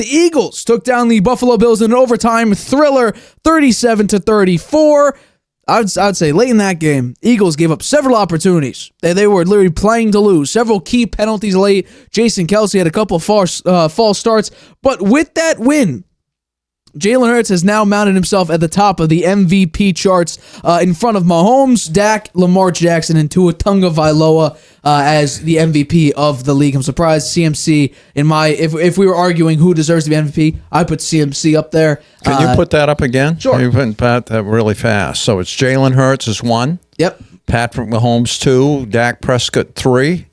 The Eagles took down the Buffalo Bills in an overtime thriller, 37-34. I'd say late in that game, Eagles gave up several opportunities. They were literally playing to lose. Several key penalties late. Jason Kelce had a couple of false starts. But with that win, Jalen Hurts has now mounted himself at the top of the MVP charts in front of Mahomes, Dak, Lamar Jackson, and Tua Tagovailoa as the MVP of the league. I'm surprised CMC, if we were arguing who deserves to be MVP, I put CMC up there. Can you put that up again? Sure. You put that really fast. So it's Jalen Hurts is 1. Yep. Patrick Mahomes 2. Dak Prescott 3.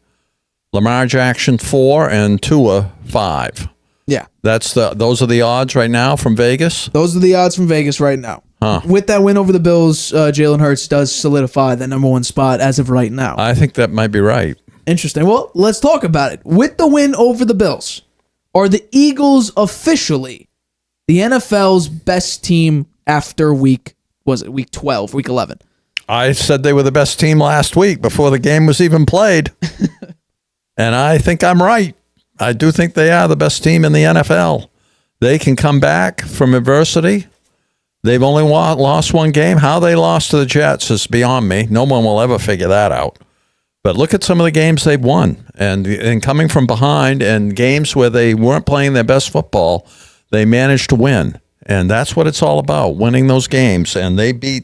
Lamar Jackson 4. And Tua 5. Yeah. Those are the odds right now from Vegas? Those are the odds from Vegas right now. Huh. With that win over the Bills, Jalen Hurts does solidify that number 1 spot as of right now. I think that might be right. Interesting. Well, let's talk about it. With the win over the Bills, are the Eagles officially the NFL's best team after week 12, week 11? I said they were the best team last week before the game was even played. And I think I'm right. I do think they are the best team in the NFL. They can come back from adversity. They've only lost one game. How they lost to the Jets is beyond me. No one will ever figure that out. But look at some of the games they've won. And coming from behind and games where they weren't playing their best football, they managed to win. And that's what it's all about, winning those games. And they beat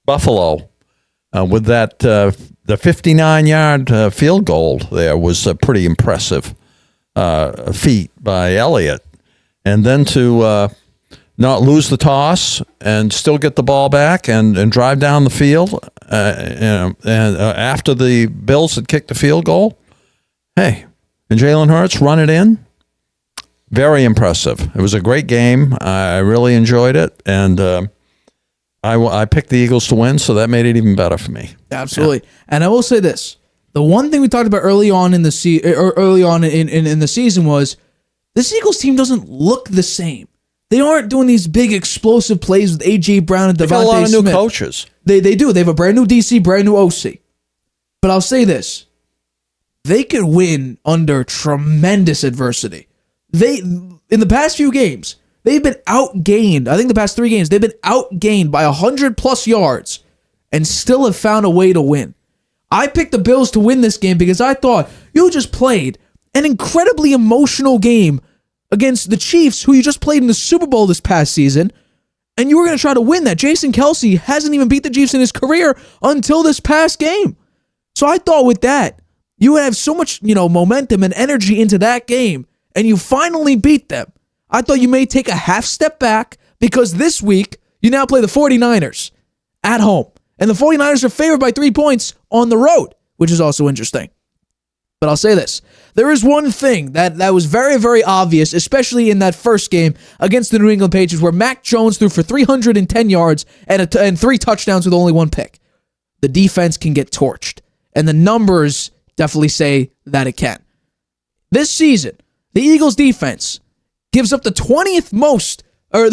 Buffalo with that the 59-yard field goal there was a pretty impressive feat by Elliott. And then to not lose the toss and still get the ball back and drive down the field and after the Bills had kicked the field goal, hey, and Jalen Hurts run it in. Very impressive. It was a great game. I really enjoyed it, and I picked the Eagles to win, so that made it even better for me. Absolutely. Yeah. And I will say this. The one thing we talked about early on in the season was this Eagles team doesn't look the same. They aren't doing these big explosive plays with A.J. Brown and Devontae Smith. They got a lot of new coaches. They do. They have a brand new DC, brand new OC. But I'll say this. They could win under tremendous adversity. In the past few games, they've been outgained. I think the past 3 games, they've been outgained by 100+ yards and still have found a way to win. I picked the Bills to win this game because I thought you just played an incredibly emotional game against the Chiefs, who you just played in the Super Bowl this past season, and you were going to try to win that. Jason Kelce hasn't even beat the Chiefs in his career until this past game. So I thought with that, you would have so much, momentum and energy into that game, and you finally beat them. I thought you may take a half step back because this week, you now play the 49ers at home. And the 49ers are favored by 3 points on the road, which is also interesting. But I'll say this. There is one thing that was very, very obvious, especially in that first game against the New England Patriots, where Mac Jones threw for 310 yards and 3 touchdowns with only 1 pick. The defense can get torched. And the numbers definitely say that it can. This season, the Eagles defense gives up the 20th most, give up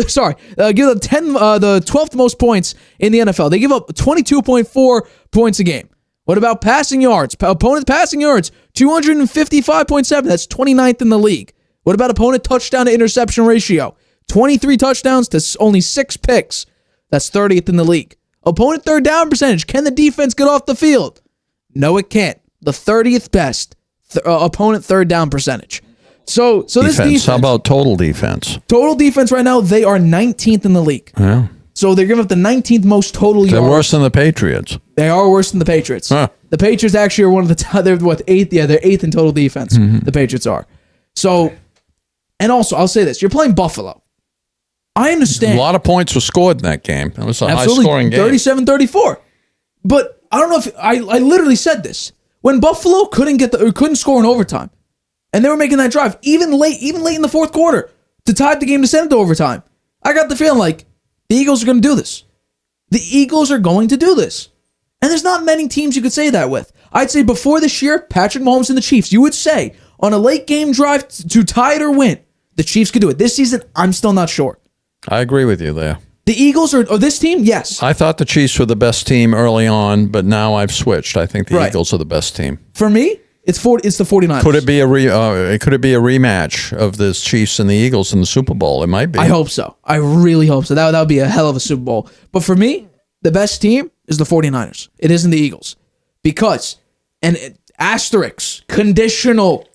the 12th most points in the NFL. They give up 22.4 points a game. What about passing yards? Opponent passing yards, 255.7. That's 29th in the league. What about opponent touchdown to interception ratio? 23 touchdowns to only 6 picks. That's 30th in the league. Opponent third down percentage. Can the defense get off the field? No, it can't. The 30th best opponent third down percentage. So this defense. How about total defense? Total defense right now, they are 19th in the league. Yeah. So they're giving up the 19th most total yards. They're worse than the Patriots. They are worse than the Patriots. Huh. The Patriots actually are one of the top. They're 8th? Yeah, they're 8th in total defense. Mm-hmm. The Patriots are. So, and also, I'll say this. You're playing Buffalo. I understand. A lot of points were scored in that game. It was a high-scoring game. 37-34. But I don't know if I literally said this. When Buffalo couldn't score in overtime, and they were making that drive, even late in the fourth quarter, to tie the game to send it to overtime, I got the feeling like the Eagles are going to do this. The Eagles are going to do this. And there's not many teams you could say that with. I'd say before this year, Patrick Mahomes and the Chiefs, you would say on a late game drive to tie it or win, the Chiefs could do it. This season, I'm still not sure. I agree with you there. The Eagles or this team, yes. I thought the Chiefs were the best team early on, but now I've switched. I think the Eagles are the best team. For me, It's the 49ers. Could it be a rematch of the Chiefs and the Eagles in the Super Bowl? It might be. I hope so. I really hope so. That would be a hell of a Super Bowl. But for me, the best team is the 49ers. It isn't the Eagles. Because, asterisk, conditional,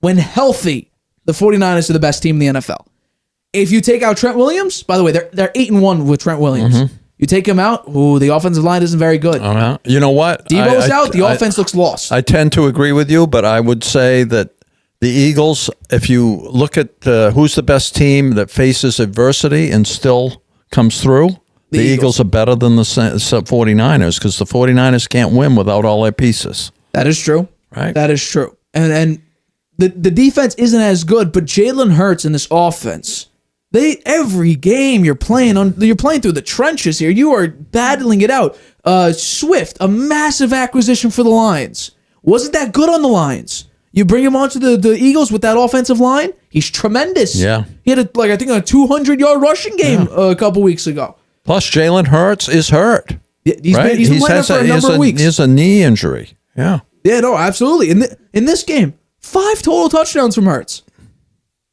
when healthy, the 49ers are the best team in the NFL. If you take out Trent Williams, by the way, they're 8-1 with Trent Williams. Mm-hmm. You take him out, the offensive line isn't very good. You know what? Debo's out, the offense looks lost. I tend to agree with you, but I would say that the Eagles, if you look at who's the best team that faces adversity and still comes through, the Eagles are better than the 49ers because the 49ers can't win without all their pieces. That is true. Right? That is true. And the defense isn't as good, but Jalen Hurts in this offense, every game you're playing through the trenches here. You are battling it out. Swift, a massive acquisition for the Lions. Wasn't that good on the Lions? You bring him onto the Eagles with that offensive line. He's tremendous. Yeah, he had a 200-yard rushing game a couple weeks ago. Plus, Jalen Hurts is hurt. He's been playing for a number of weeks. He has a knee injury. Yeah. Yeah, no, absolutely. In this game, 5 total touchdowns from Hurts.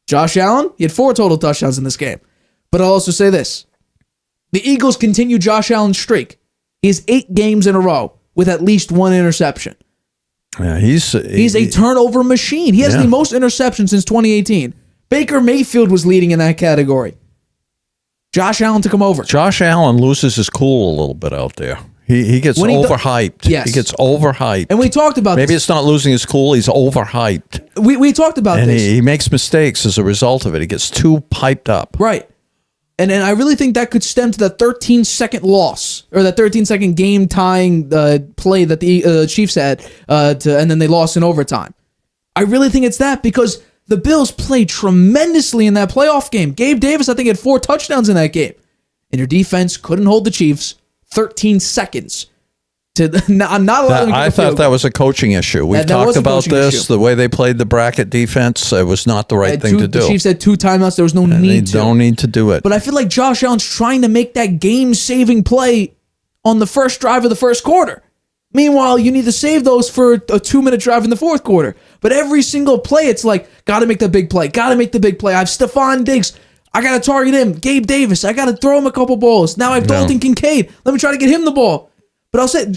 Josh Allen, he had 4 total touchdowns in this game. But I'll also say this. The Eagles continue Josh Allen's streak. He has 8 games in a row with at least 1 interception. Yeah, he's a turnover machine. He has the most interceptions since 2018. Baker Mayfield was leading in that category. Josh Allen took him over. Josh Allen loses his cool a little bit out there. He gets overhyped. Yes. He gets overhyped. And we talked about Maybe it's not losing his cool. He's overhyped. We talked about and this. He makes mistakes as a result of it. He gets too piped up. Right. And I really think that could stem to the 13-second loss or that 13-second game-tying play that the Chiefs had, and then they lost in overtime. I really think it's that because the Bills played tremendously in that playoff game. Gabe Davis, I think, had 4 touchdowns in that game. And your defense couldn't hold the Chiefs 13 seconds. I'm not allowing. I thought that was a coaching issue. We've talked about this. The way they played the bracket defense, it was not the right thing to do. The Chiefs had 2 timeouts. There was no need to. They don't need to do it. But I feel like Josh Allen's trying to make that game-saving play on the first drive of the first quarter. Meanwhile, you need to save those for a 2-minute drive in the fourth quarter. But every single play, it's like, got to make the big play. Got to make the big play. I have Stephon Diggs. I got to target him. Gabe Davis. I got to throw him a couple balls. Now I have Dalton Kincaid. Let me try to get him the ball. But I'll say,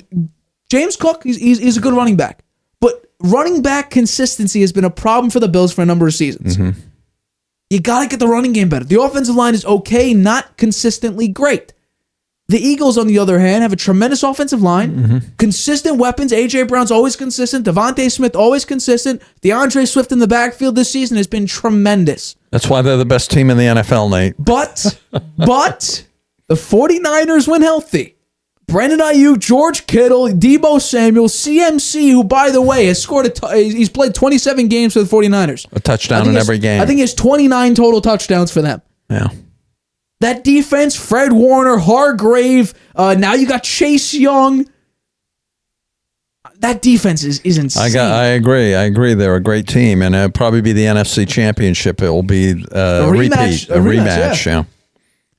James Cook, he's a good running back. But running back consistency has been a problem for the Bills for a number of seasons. Mm-hmm. You got to get the running game better. The offensive line is okay, not consistently great. The Eagles, on the other hand, have a tremendous offensive line, consistent weapons. A.J. Brown's always consistent. Devontae Smith, always consistent. DeAndre Swift in the backfield this season has been tremendous. That's why they're the best team in the NFL, Nate. But the 49ers when healthy. Brandon Ayuk, George Kittle, Deebo Samuel, CMC, who, by the way, has scored he's played 27 games for the 49ers. A touchdown in every game. I think he has 29 total touchdowns for them. Yeah. That defense, Fred Warner, Hargrave, now you got Chase Young. That defense is insane. I agree. They're a great team, and it'll probably be the NFC Championship. It will be a rematch. Yeah.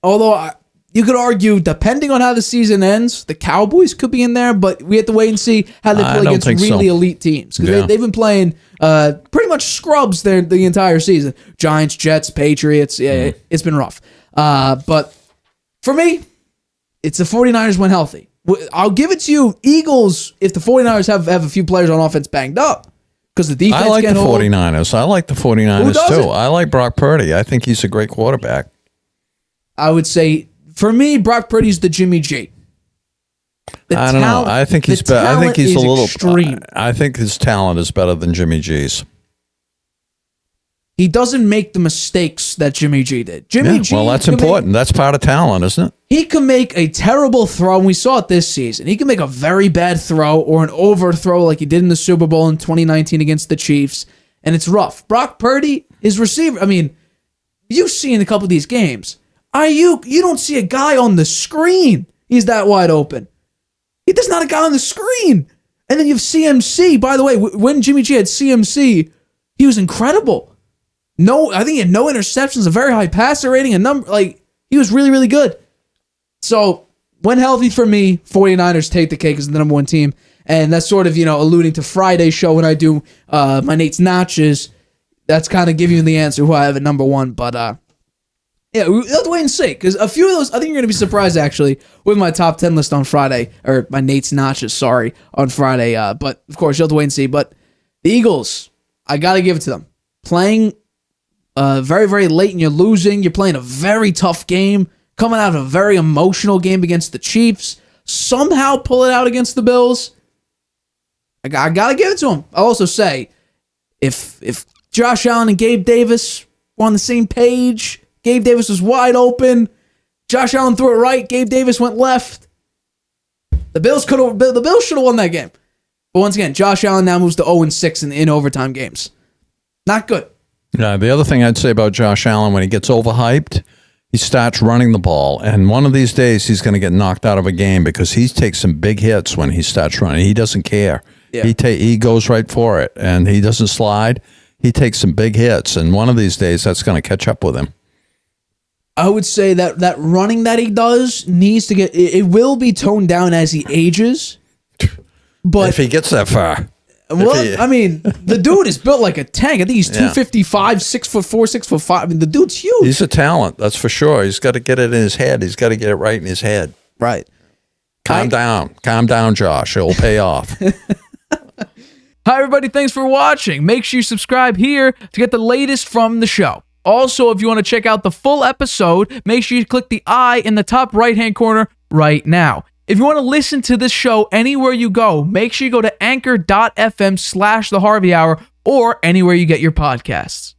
Although you could argue, depending on how the season ends, the Cowboys could be in there, but we have to wait and see how they play against really elite teams. Because they've been playing pretty much scrubs the entire season. Giants, Jets, Patriots. Yeah, it's been rough. But for me, it's the 49ers when healthy. I'll give it to you, Eagles, if the 49ers have a few players on offense banged up. Because the defense I like the 49ers. I like the 49ers too. I like Brock Purdy. I think he's a great quarterback. I would say, for me, Brock Purdy's the Jimmy G. I don't know. I think he's better. I think he's a little extreme. I think his talent is better than Jimmy G's. He doesn't make the mistakes that Jimmy G did. Well, that's important. That's part of talent, isn't it? He can make a terrible throw, and we saw it this season. He can make a very bad throw or an overthrow like he did in the Super Bowl in 2019 against the Chiefs, and it's rough. Brock Purdy, his receiver, I mean, you see in a couple of these games, you don't see a guy on the screen. He's that wide open. There's not a guy on the screen. And then you have CMC. By the way, when Jimmy G had CMC, he was incredible. I think he had no interceptions, a very high passer rating, he was really, really good. So, when healthy for me, 49ers take the cake as the number 1 team. And that's sort of, alluding to Friday's show when I do my Nate's Notches. That's kind of giving you the answer who I have at number one. But, yeah, we'll have to wait and see. Because a few of those, I think you're going to be surprised, actually, with my top 10 list on Friday. Or my Nate's Notches, on Friday. But, of course, you'll have to wait and see. But the Eagles, I got to give it to them. Playing very, very late and you're losing. You're playing a very tough game. Coming out of a very emotional game against the Chiefs. Somehow pull it out against the Bills. I got to give it to them. I'll also say, if Josh Allen and Gabe Davis were on the same page, Gabe Davis was wide open, Josh Allen threw it right, Gabe Davis went left, the Bills should have won that game. But once again, Josh Allen now moves to 0-6 in overtime games. Not good. Yeah, the other thing I'd say about Josh Allen, when he gets overhyped, he starts running the ball. And one of these days, he's going to get knocked out of a game because he takes some big hits when he starts running. He doesn't care. Yeah. He goes right for it, and he doesn't slide. He takes some big hits, and one of these days, that's going to catch up with him. I would say that running that he does needs to get... It will be toned down as he ages, but... If he gets that far... Well, I mean, the dude is built like a tank. I think he's 255, 6'4", 6'5". I mean, the dude's huge. He's a talent, that's for sure. He's got to get it in his head. He's got to get it right in his head. Right. Calm down, Josh. It'll pay off. Hi, everybody. Thanks for watching. Make sure you subscribe here to get the latest from the show. Also, if you want to check out the full episode, make sure you click the I in the top right-hand corner right now. If you want to listen to this show anywhere you go, make sure you go to anchor.fm/The Harvey Hour or anywhere you get your podcasts.